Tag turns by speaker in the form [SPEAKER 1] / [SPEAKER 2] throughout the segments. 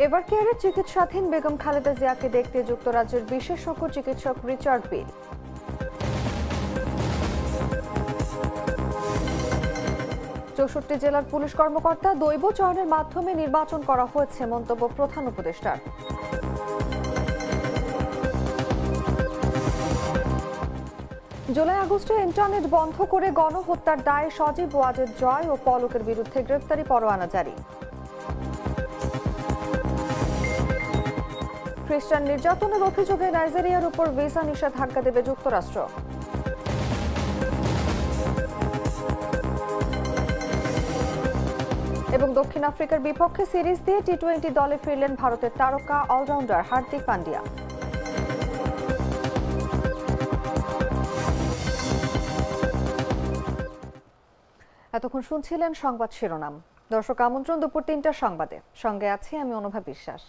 [SPEAKER 1] এভারকেয়ারে চিকিৎসাধীন বেগম খালেদা জিয়াকে দেখতে যুক্তরাজ্যের বিশেষজ্ঞ চিকিৎসক রিচার্ড বিল। ৬৪ জেলার পুলিশ কর্মকর্তা দৈব চয়নের মাধ্যমে নির্বাচন করা হয়েছে, মন্তব্য প্রধান উপদেষ্টার। জুলাই আগস্টে ইন্টারনেট বন্ধ করে গণহত্যার দায়ে সজীব ওয়াজেদ জয় ও পলকের বিরুদ্ধে গ্রেফতারি পরোয়ানা জারি। খ্রিস্টান নির্যাতনের অভিযোগে নাইজেরিয়ার উপর ভিসা নিষেধাজ্ঞা দেবে যুক্তরাষ্ট্র। এবং দক্ষিণ আফ্রিকার বিপক্ষে সিরিজ দিয়ে টি-20 দলে ফিরলেন ভারতের তারকা অলরাউন্ডার হার্দিক পান্ডিয়া। এতক্ষণ শুনছিলেন সংবাদ শিরোনাম। দর্শক, আমন্ত্রণ দুপুর ৩টার সংবাদে, সঙ্গে আছি আমি অনুভা বিশ্বাস।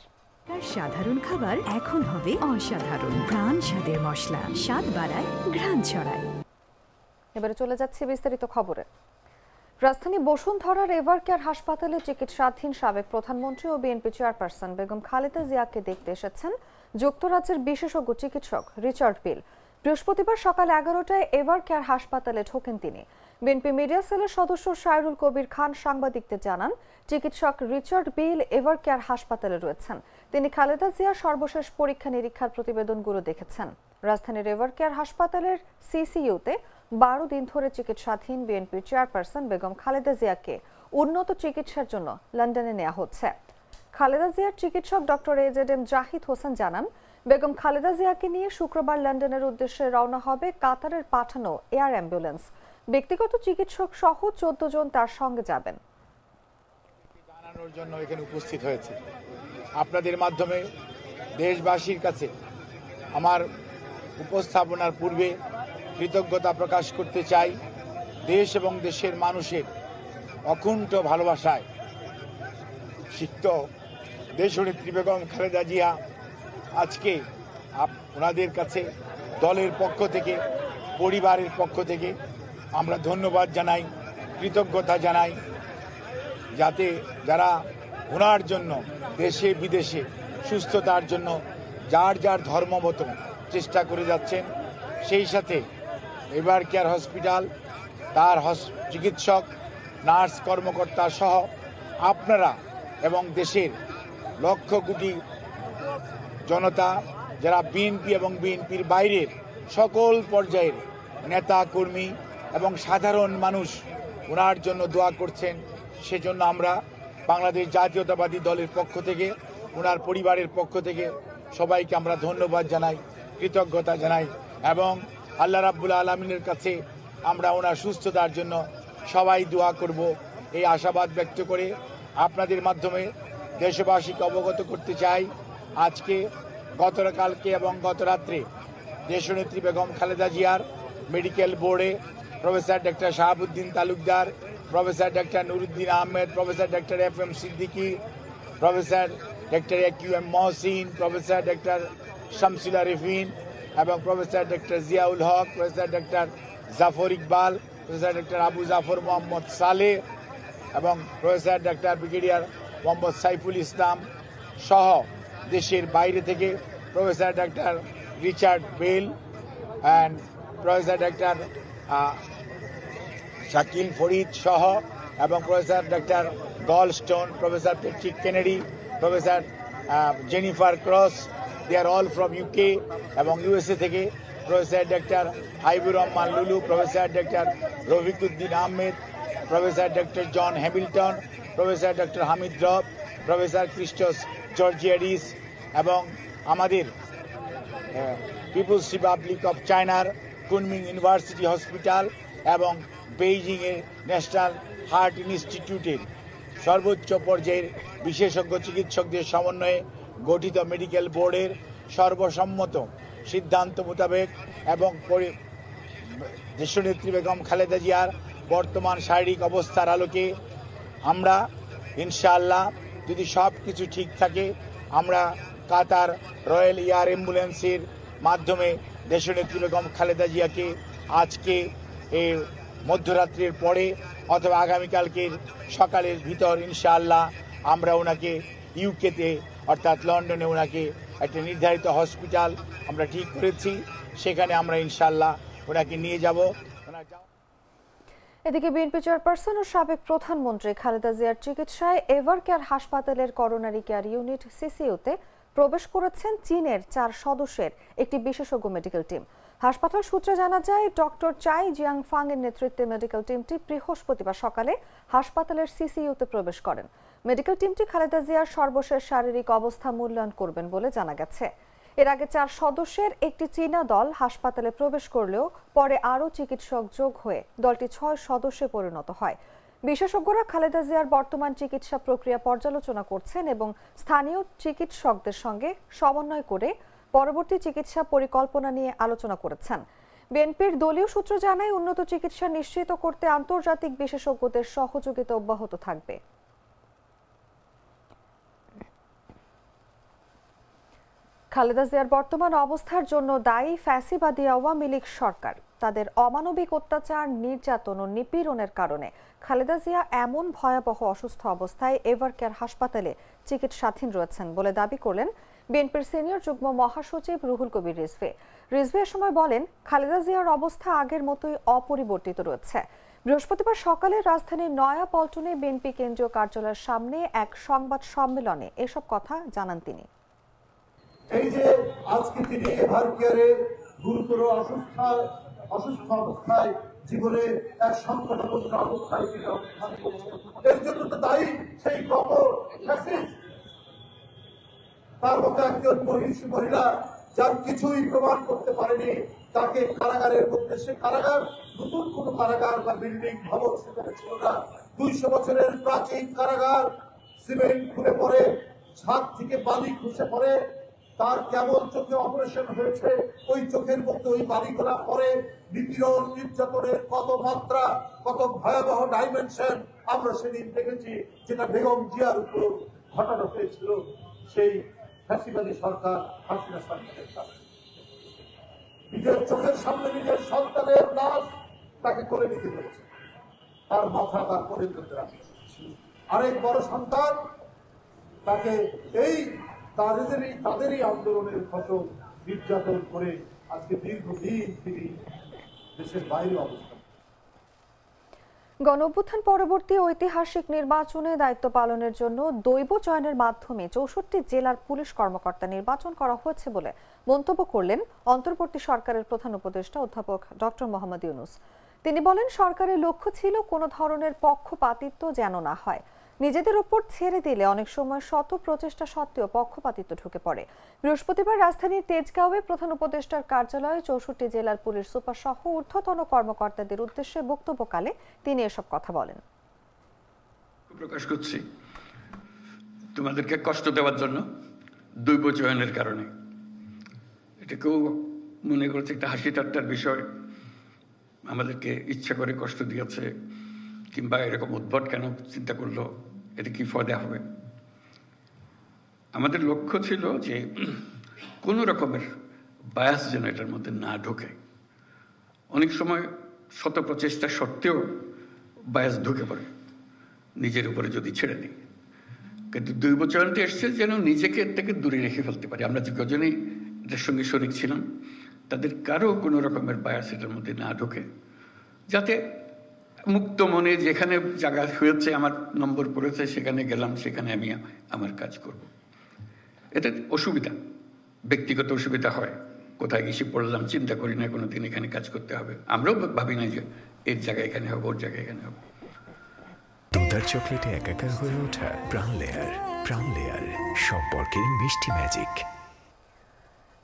[SPEAKER 2] সাধারণ খাবার এখন হবে অসাধারণ, প্রাণ স্বাদের মশলা, স্বাদ বাড়ায়, ঘ্রাণ ছড়ায়।
[SPEAKER 1] এবারে চলে যাচ্ছে বিস্তারিত খবরে। রাজধানী বসুন্ধরার এভারকেয়ার হাসপাতালে চিকিৎসাধীন সাবেক প্রধানমন্ত্রী ও বিএনপি চেয়ারপারসন বেগম খালেদা জিয়াকে দেখতে এসেছেন যুক্তরাজ্যের বিশেষজ্ঞ চিকিৎসক রিচার্ড বিল। বৃহস্পতিবার সকাল 11টায় এভারকেয়ার হাসপাতালে ঢোকেন তিনি। বিএনপি মিডিয়া সেলের সদস্য শায়রুল কবির খান সাংবাদিকদের জানান, চিকিৎসক রিচার্ড বিল এভারকেয়ার হাসপাতালে রয়েছেন। তিনি খালেদা জিয়ার সর্বশেষ পরীক্ষা নিরীক্ষার প্রতিবেদনগুলো দেখেছেন। রাজধানীর এভারকেয়ার হাসপাতালের সিসিইউতে 12 দিন ধরে চিকিৎসাধীন বিএনপির চেয়ারপারসন বেগম খালেদা জিয়াকে উন্নত চিকিৎসার জন্য লন্ডনে নেওয়া হচ্ছে। খালেদা জিয়ার চিকিৎসক ডক্টর এজেডএম জাহিদ হোসেন জানান, বেগম খালেদা জিয়াকে নিয়ে শুক্রবার লন্ডনের উদ্দেশ্যে রওনা হবে কাতারের পাঠানো এয়ার অ্যাম্বুলেন্স। ব্যক্তিগত চিকিৎসক সহ 14 জন তার সঙ্গে যাবেন।
[SPEAKER 3] জানানোর জন্য এখানে উপস্থিত হয়েছে। আপনাদের মাধ্যমে দেশবাসীর কাছে আমার উপস্থাপনার পূর্বে কৃতজ্ঞতা প্রকাশ করতে চাই দেশ এবং দেশের মানুষের অকুণ্ঠ ভালোবাসায় সিক্ত দেশনেত্রী বেগম খালেদা জিয়া আজকে ওনাদের কাছে দলের পক্ষ থেকে, পরিবারের পক্ষ থেকে আমরা ধন্যবাদ জানাই, কৃতজ্ঞতা জানাই, যাতে যারা ওনার জন্য দেশে বিদেশে সুস্থতার জন্য যার যার ধর্মমত চেষ্টা করে যাচ্ছেন। সেই সাথে এভারকেয়ার হসপিটাল, তার চিকিৎসক, নার্স, কর্মকর্তা সহ আপনারা এবং দেশের লক্ষ কোটি জনতা, যারা বিএনপি এবং বিএনপির বাইরের সকল পর্যায়ের নেতা কর্মী এবং সাধারণ মানুষ ওনার জন্য দোয়া করছেন। সেজন্য আমরা বাংলাদেশ জাতীয়তাবাদী দলের পক্ষ থেকে, ওনার পরিবারের পক্ষ থেকে সবাইকে আমরা ধন্যবাদ জানাই, কৃতজ্ঞতা জানাই এবং আল্লাহ রাব্বুল আলামিনের কাছে আমরা ওনার সুস্থতার জন্য সবাই দোয়া করব, এই আশাবাদ ব্যক্ত করে আপনাদের মাধ্যমে দেশবাসীকে অবগত করতে চাই, আজকে গতকালকে এবং গত রাত্রে দেশনেত্রী বেগম খালেদা জিয়ার মেডিকেল বোর্ডে professor doctor Shahabuddin Talukdar, professor doctor Nuruddin Ahmed, professor doctor FM Siddiqui, professor doctor AQM Mohsin, professor doctor Shamsullah Rifin এবং professor doctor Ziaul Haque, professor doctor Jafar Iqbal, professor doctor Abu Jafar Mohammad Saleh এবং professor doctor brigadier Mohammad Saiful Islam সহ দেশের বাইরে থেকে professor doctor Richard Bell and professor doctor Shakil Farid সহ এবং professor doctor Goldstone, professor Patrick Kennedy, professor Jennifer cross, they are all from UK এবং USA থেকে professor doctor Haibur Rahman Lulu, professor doctor Rafiquddin Ahmed, professor doctor John Hamilton, professor doctor Hamid Rab, professor Christos Georgiadis এবং আমাদের People's Republic of চায়নার Kunming University Hospital এবং বেইজিংয়ের national heart ইনস্টিটিউটের সর্বোচ্চ পর্যায়ের বিশেষজ্ঞ চিকিৎসকদের সমন্বয়ে গঠিত মেডিকেল বোর্ডের সর্বসম্মত সিদ্ধান্ত মোতাবেক এবং দেশনেত্রী বেগম খালেদা জিয়ার বর্তমান শারীরিক অবস্থার আলোকে আমরা ইনশাআল্লাহ, যদি সব কিছু ঠিক থাকে, আমরা কাতার রয়্যাল এয়ার অ্যাম্বুলেন্সের মাধ্যমে দেশনেত্রী বেগম খালেদা জিয়াকে আজকে এই মধ্যরাত্রির পরে অথবা আগামীকালকের সকালের ভিতর ইনশাআল্লাহ আমরা ওনাকে ইউকেতে অর্থাৎ লন্ডনে ওনাকে একটা নির্ধারিত হসপিটাল আমরা ঠিক করেছি, সেখানে আমরা ইনশাল্লাহ ওনাকে নিয়ে যাব।
[SPEAKER 1] এদিকে বিএনপি চেয়ারপারসন ও সাবেক প্রধানমন্ত্রী খালেদা জিয়ার চিকিৎসায় এভার কেয়ার হাসপাতালের করোনারি কেয়ার ইউনিট সিসিইউতে প্রবেশ করেছেন চীনের 4 সদস্যের একটি বিশেষজ্ঞ মেডিকেল টিম। হাসপাতাল সূত্রে জানা যায়, ডক্টর চাই জিয়াংফাং এর নেতৃত্বে মেডিকেল টিমটি বৃহস্পতিবার সকালে হাসপাতালের সিসিইউতে প্রবেশ করেন। মেডিকেল টিমটি খালেদা জিয়ার সর্বশেষ শারীরিক অবস্থা মূল্যায়ন করবেন বলে জানা গেছে। এর আগে 4 সদস্যের একটি চীনা দল হাসপাতালে প্রবেশ করলেও পরে আরও চিকিৎসক যোগ হয়ে দলটি 6 সদস্যে পরিণত হয়। বিশেষজ্ঞরা খালেদা জিয়ার বর্তমান চিকিৎসা প্রক্রিয়া পর্যালোচনা করছেন এবং স্থানীয় চিকিৎসকদের সঙ্গে সমন্বয় করে পরবর্তী চিকিৎসা পরিকল্পনা নিয়ে আলোচনা করেছেন। বিএনপির দলীয় সূত্র জানায়, উন্নত চিকিৎসা নিশ্চিত করতে আন্তর্জাতিক বিশেষজ্ঞদের সহযোগিতা অব্যাহত থাকবে। খালেদা জিয়ার বর্তমান অবস্থার জন্য দায়ী ফ্যাসিবাদী আওয়ামী লীগ সরকার। তাদের অমানবিক অত্যাচার, নির্যাতন ও নিপীড়নের কারণে খালেদা জিয়া এমন ভয়াবহ অসুস্থ অবস্থায় এভার কেয়ার হাসপাতালে চিকিৎসাধীন রয়েছেন বলে দাবি করলেন বিএনপির সিনিয়র যুগ্ম মহাসচিব রুহুল কবির রিজভী। রিজভী এ সময় বলেন, খালেদা জিয়ার অবস্থা আগের মতোই অপরিবর্তিত রয়েছে। বৃহস্পতিবার সকালে রাজধানীর নয়াপল্টনে বিএনপি কেন্দ্রীয় কার্যালয়ের সামনে এক সংবাদ সম্মেলনে এসব কথা জানান তিনি।
[SPEAKER 4] এই যে আজকে তিনি এভার কেয়ারে গুরুতর অসুস্থ অবস্থায় জীবনে এক সংকটাপন্ন অবস্থায় এর জন্য তো দায়ী সেই তার মতো একজন মহিলা যার কিছুই প্রমাণ করতে পারেনি, তাকে কারাগারের মধ্যে, সে কারাগার নতুন কোন কারাগার বা বিল্ডিং ভবন সেখানে ছিল না। 200 বছরের প্রাচীন কারাগার, সিমেন্ট খুলে পড়ে, ছাদ থেকে বালি খসে পড়ে, তার কেমন চোখে অপারেশন হয়েছে, ওই চোখের মধ্যে ওই বালিগুলা পরে নিপীড়ন নির্যাতনের কত মাত্রা, কত ভয়াবহ ডাইমেনশন আমরা সেদিন দেখেছি, যেটা বেগম জিয়ার উপর ঘটানো হয়েছিল সেই ফ্যাসিবাদী সরকার, হাসিনা সরকারের কাছে। নিজের চোখের সামনে নিজের সন্তানের লাশ তাকে করে নিতে হয়েছে, তার মাথা তার পরিণত রাখে। আরেক বড় সন্তান তাকে এই তাদেরই আন্দোলনের ফসল নির্যাতন করে আজকে দীর্ঘদিন তিনি দেশের বাইরে অবস্থান।
[SPEAKER 1] গণঅভ্যুত্থান পরবর্তী ঐতিহাসিক নির্বাচনে দায়িত্ব পালনের জন্য দৈব চয়নের মাধ্যমে 64 জেলার পুলিশ কর্মকর্তা নির্বাচন করা হয়েছে বলে মন্তব্য করলেন অন্তর্বর্তী সরকারের প্রধান উপদেষ্টা অধ্যাপক ডক্টর মোহাম্মদ ইউনূস। তিনি বলেন, সরকারের লক্ষ্য ছিল কোনো ধরনের পক্ষপাতিত্ব যেন না হয়। নিজেদের উপর ছেড়ে দিলে অনেক সময় শত প্রচেষ্টা সত্ত্বেও পক্ষপাতিত্ব ঢুকে পড়ে। বৃহস্পতিবার রাজধানীর তেজগাঁওয়ে প্রধান উপদেষ্টার কার্যালয়ে 64 জেলার পুলিশ সুপার সহ ঊর্ধ্বতন কর্মকর্তাদের উদ্দেশ্যে বক্তব্যকালে তিনি এসব কথা বলেন।
[SPEAKER 5] প্রকাশ করছি তোমাদেরকে কষ্ট দেওয়ার জন্য, দৈব চয়নের কারণে। এটা কেউ মনে করছে একটা হাসি ঠাট্টার বিষয়, আমাদেরকে ইচ্ছা করে কষ্ট দিয়েছে কিংবা এরকম উদ্ভট কেন চিন্তা করলো, এটা কি ফয়দা হবে। আমাদের লক্ষ্য ছিল যে কোনো রকমের বায়াস যেন এটার মধ্যে না ঢোকে। অনেক সময় শত প্রচেষ্টা সত্ত্বেও বায়াস ঢুকে পড়ে নিজের উপরে যদি ছেড়ে দিই। কিন্তু দৈব চয়নটা এসছে যেন নিজেকে এর থেকে দূরে রেখে ফেলতে পারি। আমরা যে কজনেই এটার সঙ্গে শরিক ছিলাম, তাদের কারো কোনো রকমের বায়াস এটার মধ্যে না ঢোকে, যাতে মুক্ত মনে যেখানে জায়গা হয়েছে, আমার নম্বর পড়েছে, সেখানে গেলাম, সেখানে আমি আমার কাজ করব। এটা অসুবিধা, ব্যক্তিগত অসুবিধা হয়। কোথায় গেছি পড়লাম, চিন্তা করি না কোনোদিন এখানে কাজ করতে হবে। আমরাও ভাবি না যে এর জায়গায় এখানে হবে, ওর জায়গায় এখানে হবে।
[SPEAKER 6] তোতার চকলেটে একাকার হয়ে ওঠা প্রাণ লেয়ার সম্পর্কের মিষ্টি ম্যাজিক।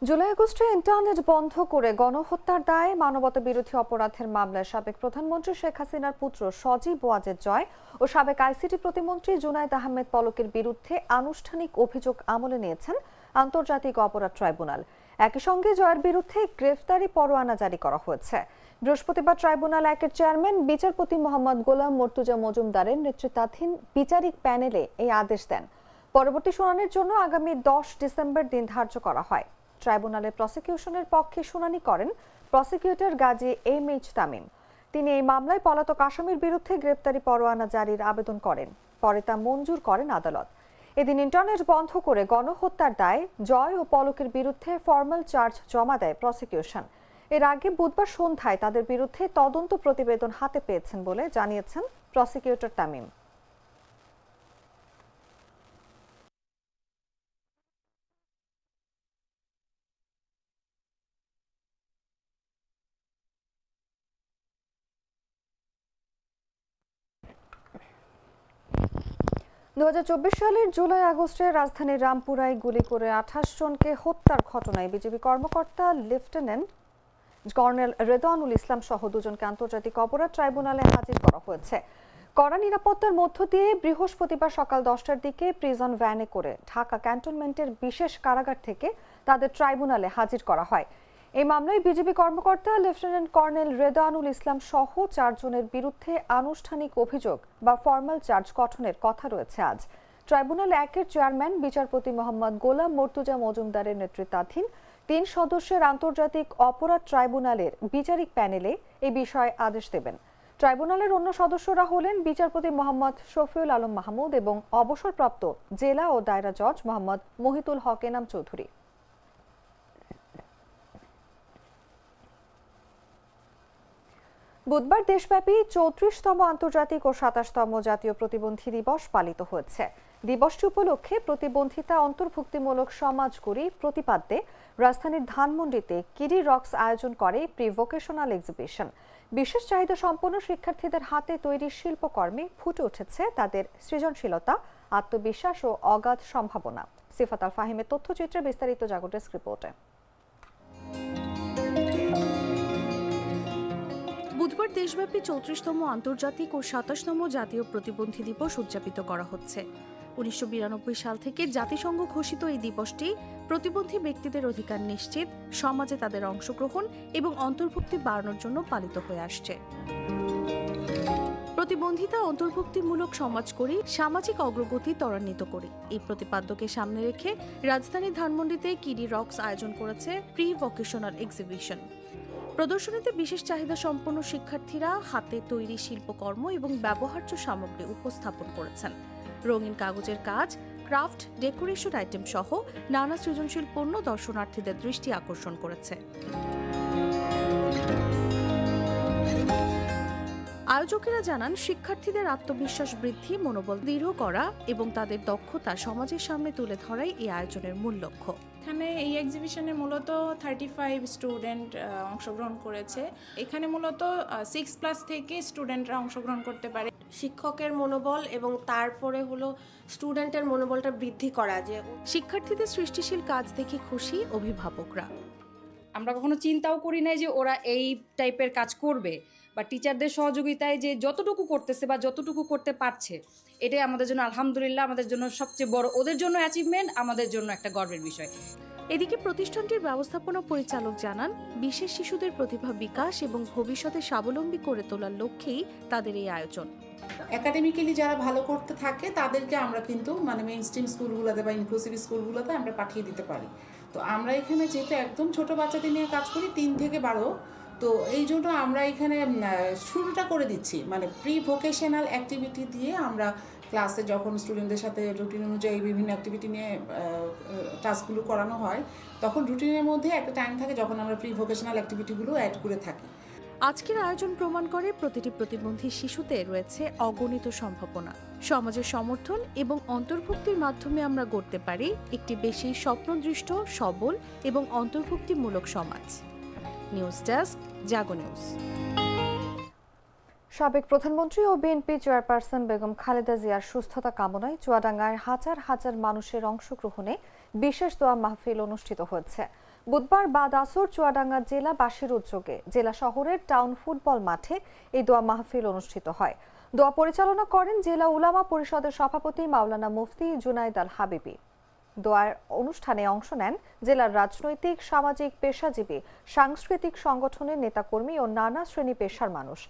[SPEAKER 1] জুলাই আগস্টে ইন্টারনেট বন্ধ করে গণহত্যার দায়ে মানবতা বিরোধী অপরাধের মামলায় সাবেক প্রধানমন্ত্রী শেখ হাসিনার পুত্র সজীব ওয়াজেদ জয় ও সাবেক আইসিটি প্রতিমন্ত্রী জুনায়েদ আহমেদ পলকের বিরুদ্ধে আনুষ্ঠানিক অভিযোগ আমলে নিয়েছেন আন্তর্জাতিক অপরাধ ট্রাইব্যুনাল। একই সঙ্গে জয়ের বিরুদ্ধে গ্রেফতারি পরোয়ানা জারি করা হয়েছে। বৃহস্পতিবার ট্রাইব্যুনাল 1-এর চেয়ারম্যান বিচারপতি মোহাম্মদ গোলাম মর্তুজা মজুমদারের নেতৃত্বাধীন বিচারিক প্যানেলে এই আদেশ দেন। পরবর্তী শুনানির জন্য আগামী 10 ডিসেম্বর দিন ধার্য করা হয়। ট্রাইব্যুনালের প্রসিকিউশনের পক্ষে শুনানি করেন প্রসিকিউটর গাজী এম.এইচ. তামিম। তিনি এই মামলায় পলাতক আসামির বিরুদ্ধে গ্রেপ্তারি পরোয়ানা জারির আবেদন করেন, পরে তা মঞ্জুর করেন আদালত। এদিন ইন্টারনেট বন্ধ করে গণহত্যার দায়ে জয় ও পলকের বিরুদ্ধে ফর্মাল চার্জ জমা দেয় প্রসিকিউশন। এর আগে বুধবার সন্ধ্যায় তাদের বিরুদ্ধে তদন্ত প্রতিবেদন হাতে পেয়েছেন বলে জানিয়েছেন প্রসিকিউটর তামিম। সালের জুলাই আগস্টে রাজধানীর রামপুরায় গুলি করে 28 জনকে হত্যার ঘটনায় বিজেপি কর্মকর্তা লেফটেন্যান্ট কর্নেল রেদওয়ানুল ইসলাম সহ দুজনকে আন্তর্জাতিক অপরাধ ট্রাইব্যুনালে হাজির করা হয়েছে। কড়া নিরাপত্তার মধ্য দিয়ে বৃহস্পতিবার সকাল 10টার দিকে প্রিজন ভ্যানে করে ঢাকা ক্যান্টনমেন্টের বিশেষ কারাগার থেকে তাদের ট্রাইব্যুনালে হাজির করা হয়। এই মামলায় বিজেপি কর্মকর্তা লেফটেন্যান্ট কর্নেল রেদওয়ানুল ইসলাম সহ 4 জনের বিরুদ্ধে আনুষ্ঠানিক অভিযোগ বা ফর্মাল চার্জ গঠনের কথা রয়েছে আজ। ট্রাইব্যুনাল 1-এর চেয়ারম্যান বিচারপতি মোহাম্মদ গোলাম মর্তুজা মজুমদারের নেতৃত্বাধীন 3 সদস্যের আন্তর্জাতিক অপরাধ ট্রাইব্যুনালের বিচারিক প্যানেলে এই বিষয়ে আদেশ দেবেন। ট্রাইব্যুনালের অন্য সদস্যরা হলেন বিচারপতি মোহাম্মদ শফিউল আলম মাহমুদ এবং অবসরপ্রাপ্ত জেলা ও দায়রা জজ মোহাম্মদ মহিতুল হক এনাম চৌধুরী। বুধবার দেশব্যাপী 34তম আন্তর্জাতিক ও 27তম জাতীয় প্রতিবন্ধী দিবস পালিত হয়েছে। দিবসটি উপলক্ষে প্রতিবন্ধিতা অন্তর্ভুক্তিমূলক সমাজগুলি প্রতিপাদ্যে রাজধানীর ধানমন্ডিতে কিডি রক্স আয়োজন করে প্রি ভোকেশনাল এক্সিবিশন। বিশেষ চাহিদা সম্পন্ন শিক্ষার্থীদের হাতে তৈরি শিল্পকর্মে ফুটে উঠেছে তাদের সৃজনশীলতা, আত্মবিশ্বাস ও অগাধ সম্ভাবনা। সিফাত আল ফাহিমের তথ্যচিত্রে বিস্তারিত জাগো ডেস্ক রিপোর্টে।
[SPEAKER 7] বুধবার দেশব্যাপী 34তম আন্তর্জাতিক ও 27তম জাতীয় প্রতিবন্ধী দিবস উদযাপিত করা হচ্ছে। 1992 সাল থেকে জাতিসংঘ ঘোষিত এই দিবসটি প্রতিবন্ধী ব্যক্তিদের অধিকার নিশ্চিত, সমাজে তাদের অংশগ্রহণ এবং অন্তর্ভুক্তি বাড়ানোর জন্য পালিত হয়ে আসছে। প্রতিবন্ধিতা অন্তর্ভুক্তিমূলক সমাজ করি, সামাজিক অগ্রগতি ত্বরান্বিত করি, এই প্রতিপাদ্যকে সামনে রেখে রাজধানী ধানমন্ডিতে কিডি রক্স আয়োজন করেছে প্রি ভোকেশনাল এক্সিবিশন। প্রদর্শনীতে বিশেষ চাহিদা সম্পন্ন শিক্ষার্থীরা হাতে তৈরি শিল্পকর্ম এবং ব্যবহার্য সামগ্রী উপস্থাপন করেছেন। রঙিন কাগজের কাজ, ক্রাফট, ডেকোরেশন আইটেম সহ নানা সৃজনশীল পণ্য দর্শনার্থীদের দৃষ্টি আকর্ষণ করেছে। আয়োজকেরা জানান, শিক্ষার্থীদের আত্মবিশ্বাস বৃদ্ধি, মনোবল দৃঢ় করা এবং তাদের দক্ষতা সমাজের সামনে তুলে ধরাই এই আয়োজনের মূল লক্ষ্য।
[SPEAKER 8] এখানে এই এক্সিবিশনে মূলত 35 স্টুডেন্ট অংশগ্রহণ করেছে। এখানে মূলত 6+ থেকে স্টুডেন্টরা অংশগ্রহণ করতে পারে।
[SPEAKER 9] শিক্ষকের মনোবল এবং তারপরে হলো স্টুডেন্টের মনোবলটা বৃদ্ধি করা, যে
[SPEAKER 7] শিক্ষার্থীদের সৃষ্টিশীল কাজ দেখে খুশি অভিভাবকরা।
[SPEAKER 10] আমরা কখনো চিন্তাও করি নাই যে ওরা এই টাইপের কাজ করবে, বা টিচারদের সহযোগিতায় যে যতটুকু করতেছে বা যতটুকু করতে পারছে, এটাই আমাদের জন্য আলহামদুলিল্লাহ, আমাদের জন্য সবচেয়ে বড়, ওদের জন্য অ্যাচিভমেন্ট, আমাদের জন্য একটা গর্বের বিষয়।
[SPEAKER 7] এদিকে প্রতিষ্ঠানটির ব্যবস্থাপনা পরিচালক জানান, বিশেষ শিশুদের প্রতিভা বিকাশ এবং ভবিষ্যতে স্বাবলম্বী করে তোলার লক্ষ্যেই তাদের এই আয়োজন।
[SPEAKER 8] একাডেমিক্যালি যারা ভালো করতে থাকে তাদেরকে আমরা কিন্তু মেইন স্ট্রিম স্কুলগুলোতে বা ইনক্লুসিভ স্কুলগুলোতে আমরা পাঠিয়ে দিতে পারি। তো আমরা এখানে যেহেতু একদম ছোট বাচ্চাদের নিয়ে কাজ করি, 3 থেকে 12, তো এই জন্য আমরা এখানে শুরুটা করে দিচ্ছি প্রি ভোকেশনাল অ্যাক্টিভিটি দিয়ে। আমরা ক্লাসে যখন স্টুডেন্টদের সাথে রুটিন অনুযায়ী বিভিন্ন অ্যাক্টিভিটি নিয়ে টাস্কগুলো করানো হয়, তখন রুটিনের মধ্যে একটা টাইম থাকে যখন আমরা প্রি ভোকেশনাল অ্যাক্টিভিটিগুলো অ্যাড করে থাকি।
[SPEAKER 7] আজকের আয়োজন প্রমাণ করে প্রতিটি প্রতিবন্ধী শিশুতে রয়েছে অগণিত সম্ভাবনা। সমাজের সমর্থন এবং অন্তর্ভুক্তির মাধ্যমে আমরা গড়তে পারি একটি বেশি স্বপ্নদৃষ্ট, সবল এবং অন্তর্ভুক্তিমূলক সমাজ। নিউজ ডেস্ক, জাগো নিউজ।
[SPEAKER 1] সাবেক প্রধানমন্ত্রী ও বিএনপি চেয়ারপারসন বেগম খালেদা জিয়ার সুস্থতা কামনায় চুয়াডাঙ্গায় হাজার হাজার মানুষের অংশগ্রহণে বিশেষ দোয়া মাহফিল অনুষ্ঠিত হয়েছে। বুধবার বাদ আসর চুয়াডাঙ্গা জেলাবাসীর উদ্যোগে জেলা শহরের টাউন ফুটবল মাঠে এই দোয়া মাহফিল অনুষ্ঠিত হয়। দোয়া পরিচালনা করেন জেলা উলামা পরিষদের সভাপতি মাওলানা মুফতি জুনাইদ আল হাবিবি। দোয়ার অনুষ্ঠানে অংশ নেন জেলার রাজনৈতিক, সামাজিক, পেশাজীবী, সাংস্কৃতিক সংগঠনের নেতাকর্মী ও নানা শ্রেণী পেশার মানুষ।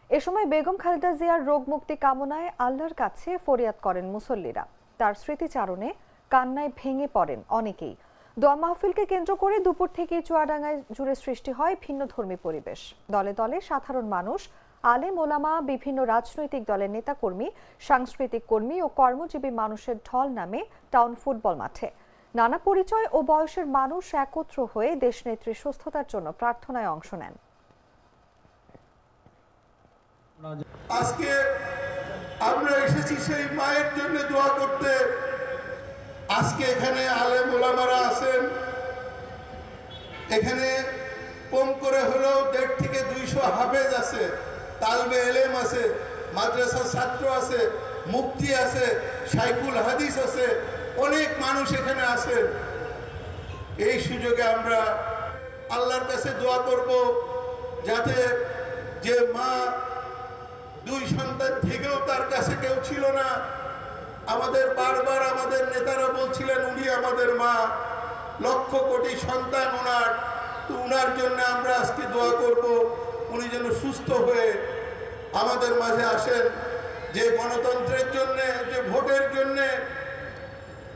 [SPEAKER 1] এ সময় বেগম খালেদা জিয়ার রোগ মুক্তি কামনায় আল্লাহর কাছে ফরিয়াদ করেন মুসল্লিরা। তার স্মৃতিচারণে কান্নায় ভেঙে পড়েন অনেকেই। দোয়া মাহফিলকে কেন্দ্র করে দুপুর থেকে চুয়াডাঙ্গায় জুড়ে সৃষ্টি হয় ভিন্নধর্মী পরিবেশ। দলে দলে সাধারণ মানুষ আলেম ওলামা, বিভিন্ন রাজনৈতিক দলের নেতাকর্মী, সাংস্কৃতিক কর্মী ও কর্মজীবী মানুষের ঢল নামে টাউন ফুটবল মাঠে। নানা পরিচয় ও বয়সের মানুষ একত্র হয়ে দেশনেত্রীর সুস্থতার জন্য প্রার্থনায় অংশ নেন।
[SPEAKER 4] আজকে আমরা এসেছি সেই মায়ের জন্য দোয়া করতে। আজকে এখানে আলেম ওলামারা আছেন, এখানে কম করে হলেও 150 থেকে 200 হাফেজ আছে, তালবে এলেম আছে, মাদ্রাসার ছাত্র আছে, মুফতি আছে, শাইখুল হাদিস আছে, অনেক মানুষ এখানে আছেন। এই সুযোগে আমরা আল্লাহর কাছে দোয়া করব যাতে যে মা 2 সন্তান থেকেও তার কাছে কেউ ছিল না, আমাদের বারবার আমাদের নেতারা বলছিলেন উনি আমাদের মা, লক্ষ কোটি সন্তান ওনার, তো ওনার জন্য আমরা আজকে দোয়া করব উনি যেন সুস্থ হয়ে আমাদের মাঝে আসেন। যে গণতন্ত্রের জন্য, যে ভোটের জন্য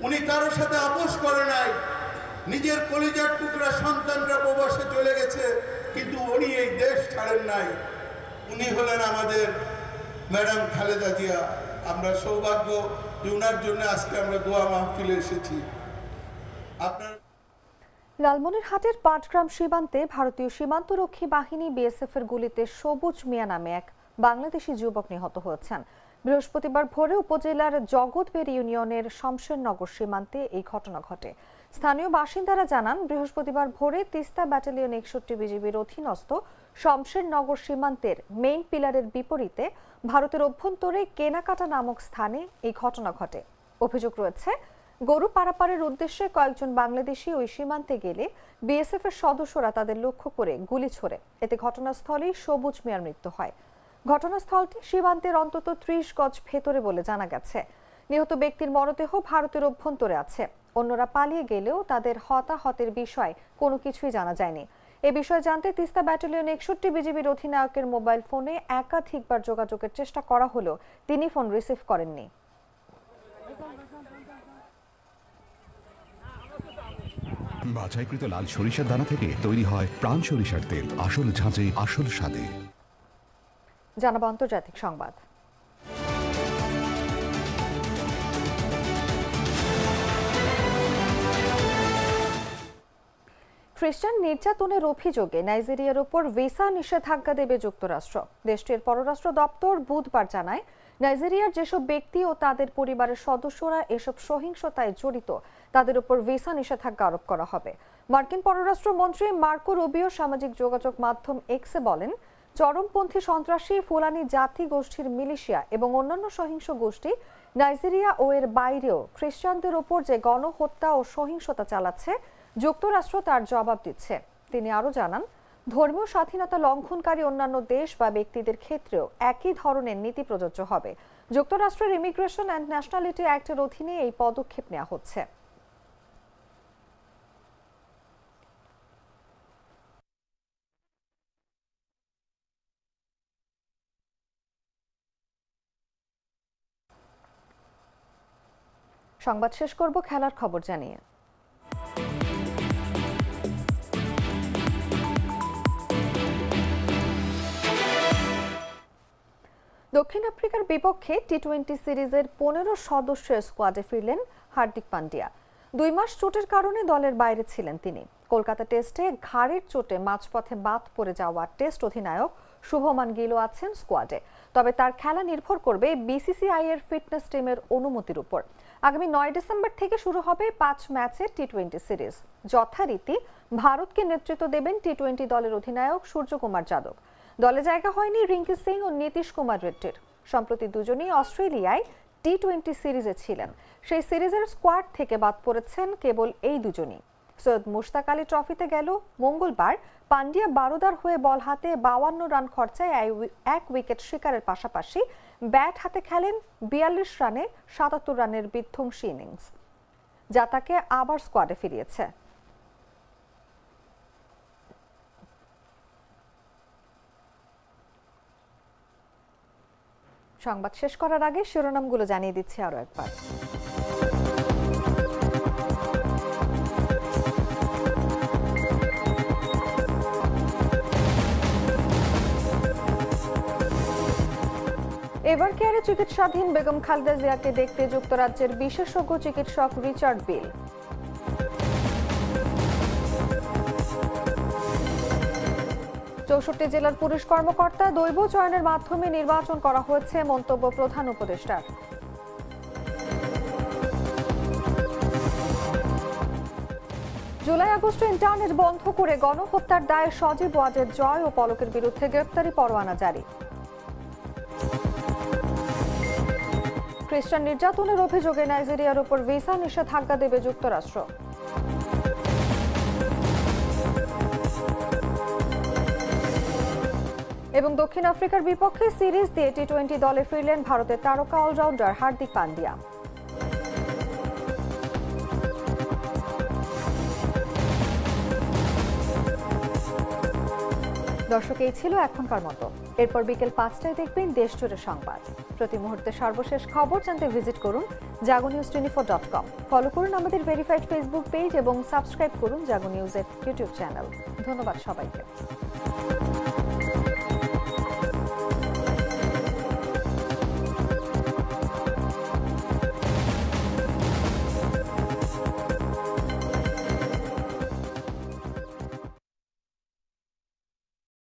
[SPEAKER 4] উনি কারোর সাথে আপোষ করে নাই, নিজের কলিজার টুকরা সন্তানরা প্রবাসে চলে গেছে কিন্তু উনি এই দেশ ছাড়েন নাই। উনি হলেন আমাদের ম্যাডাম খালেদা জিয়া। আমরা সৌভাগ্য যে ওনার জন্য আজকে আমরা দোয়া মাহফিলে এসেছি। আপনার
[SPEAKER 1] লালমনিরহাটের পাটগ্রাম সীমান্তে ভারতীয় সীমান্তরক্ষী বাহিনী বিএসএফ এর গুলিতে সবুজ মিয়া নামে এক বাংলাদেশি যুবক নিহত হয়েছেন। বৃহস্পতিবার ভোরে উপজেলার জগৎবেড় ইউনিয়নের শমশেরনগর সীমান্তে এই ঘটনা ঘটে। স্থানীয় বাসিন্দারা জানান, বৃহস্পতিবার ভোরে তিস্তা ব্যাটালিয়ন 61 বিজিবির অধীনস্থ শমশেরনগর সীমান্তের মেইন পিলারের বিপরীতে ভারতের অভ্যন্তরে কেনাকাটা নামক স্থানে এই ঘটনা ঘটে। অভিযোগ রয়েছে, গরু পারাপারের উদ্দেশ্যে কয়েকজন বাংলাদেশি ওই সীমান্তে গেলে বিএসএফ এর সদস্যরা তাদের লক্ষ্য করে গুলি ছোড়ে। এতে ঘটনাস্থলেই সবুজ মিয়ার মৃত্যু হয়। ঘটনাস্থলটি সীমান্তের অন্তত 30 গজ ভেতরে বলে জানা গেছে। নিহত ব্যক্তির মরদেহ ভারতের অভ্যন্তরে আছে। অন্যরা পালিয়ে গেলেও তাদের হতাহতের বিষয় কোনো কিছুই জানা যায়নি। এ বিষয়ে জানতে তিস্তা ব্যাটালিয়ন 61 বিজিবির অধিনায়কের মোবাইল ফোনে একাধিকবার যোগাযোগের চেষ্টা করা হলেও তিনি ফোন রিসিভ করেননি।
[SPEAKER 11] বাছাইকৃত লাল সরিষার দানা থেকে তৈরি হয় প্রাণ সরিষার তেল, আসল ঝাঁঝে আসল স্বাদে।
[SPEAKER 1] জানাবো আন্তর্জাতিক সংবাদ। খ্রিস্টান নির্যাতনের অভিযোগে নাইজেরিয়ার উপর ভিসা নিষেধাজ্ঞা দেবে যুক্তরাষ্ট্র। দেশটির পররাষ্ট্র দপ্তর বুধবার জানায়, নাইজেরিয়ার যেসব ব্যক্তি ও তাদের পরিবারের সদস্যরা এসব সহিংসতায় জড়িত তাদের উপর ভিসা নিষেধাজ্ঞা আরোপ করা হবে। মার্কিন পররাষ্ট্রমন্ত্রী মার্কো রুবিও সামাজিক যোগাযোগ মাধ্যম এক্সে বলেন, চরমপন্থী সন্ত্রাসী ফুলানি জাতি গোষ্ঠীর মিলিশিয়া এবং অন্যান্য সহিংস গোষ্ঠী নাইজেরিয়া ও এর বাইরেও খ্রিস্টানদের ওপর যে গণহত্যা ও সহিংসতা চালাচ্ছে, যুক্তরাষ্ট্র তার জবাব দিচ্ছে। তিনি আরও জানান, ধর্মীয় স্বাধীনতা লঙ্ঘনকারী অন্যান্য দেশ বা ব্যক্তিদের ক্ষেত্রেও একই ধরনের নীতি প্রযোজ্য হবে। যুক্তরাষ্ট্রের ইমিগ্রেশন অ্যান্ড ন্যাশনালিটি অ্যাক্টের অধীনে এই পদক্ষেপ নেওয়া হচ্ছে। সংবাদ শেষ করব খেলার খবর জানিয়ে। দক্ষিণ আফ্রিকার বিপক্ষে টি-20 সিরিজের 15 সদস্যের স্কোয়াডে ফিরলেন হার্দিক পান্ডিয়া। 2 মাস চোটের কারণে দলের বাইরে ছিলেন তিনি। কলকাতা টেস্টে ঘাড়ের চোটে মাঝপথে বাদ পড়ে যাওয়া টেস্ট অধিনায়ক শুভমান গিলও আছেন স্কোয়াডে। তবে তার খেলা নির্ভর করবে বিসিসিআই এর ফিটনেস টিমের অনুমতির উপর। আগামী 9 ডিসেম্বর থেকে শুরু হবে 5 ম্যাচের টি-20 সিরিজ। যথারীতি ভারতকে নেতৃত্ব দেবেন টি-20 দলের অধিনায়ক সূর্যকুমার যাদব। দলে জায়গা হয়নি রিঙ্কি সিং ও নীতিশ কুমার রেড্ডির। সম্প্রতি দুজনেই অস্ট্রেলিয়ায় টি-20 সিরিজে ছিলেন। সেই সিরিজের স্কোয়াড থেকে বাদ পড়েছেন কেবল এই দুজনই। সৈয়দ মুশতাক আলী ট্রফিতে গেল মঙ্গলবার পান্ডিয়া বারোদার হয়ে বল হাতে 52 রান খরচায় 1 উইকেট শিকারের পাশাপাশি ব্যাট হাতে খেলেন 42 রানে 77 রানের বিধ্বংসী ইনিংস, যা তাকে আবার স্কোয়াডে ফিরিয়েছে। সংবাদ শেষ করার আগে শিরোনামগুলো জানিয়ে দিচ্ছি আরো একবার। এভার কেয়ারে চিকিৎসাধীন বেগম খালেদা জিয়াকে দেখতে যুক্তরাজ্যের বিশেষজ্ঞ চিকিৎসক রিচার্ড বিল। চৌষট্টি জেলার পুলিশ কর্মকর্তা দৈব চয়নের মাধ্যমে নির্বাচন করা হয়েছে, মন্তব্য প্রধান উপদেষ্টার। জুলাই আগস্টে ইন্টারনেট বন্ধ করে গণহত্যার দায়ে সজীব ওয়াজেদ জয় ও পলকের বিরুদ্ধে গ্রেপ্তারি পরোয়ানা জারি। খ্রিস্টান নির্যাতনের অভিযোগে নাইজেরিয়ার উপর ভিসা নিষেধাজ্ঞা দেবে যুক্তরাষ্ট্র। এবং দক্ষিণ আফ্রিকার বিপক্ষে সিরিজ দিয়ে টি-20 দলে ফিরলেন ভারতের তারকা অলরাউন্ডার হার্দিক পান্ডিয়া। দর্শক, এই ছিল এখনকার মতো। এরপর বিকেল 5টায় দেখবেন দেশজুড়ে সংবাদ। প্রতি মুহূর্তে সর্বশেষ খবর জানতে ভিজিট করুন jagonews24.com। ফলো করুন আমাদের ভেরিফাইড ফেসবুক পেজ এবং সাবস্ক্রাইব করুন জাগো নিউজের ইউটিউব চ্যানেল। ধন্যবাদ সবাইকে।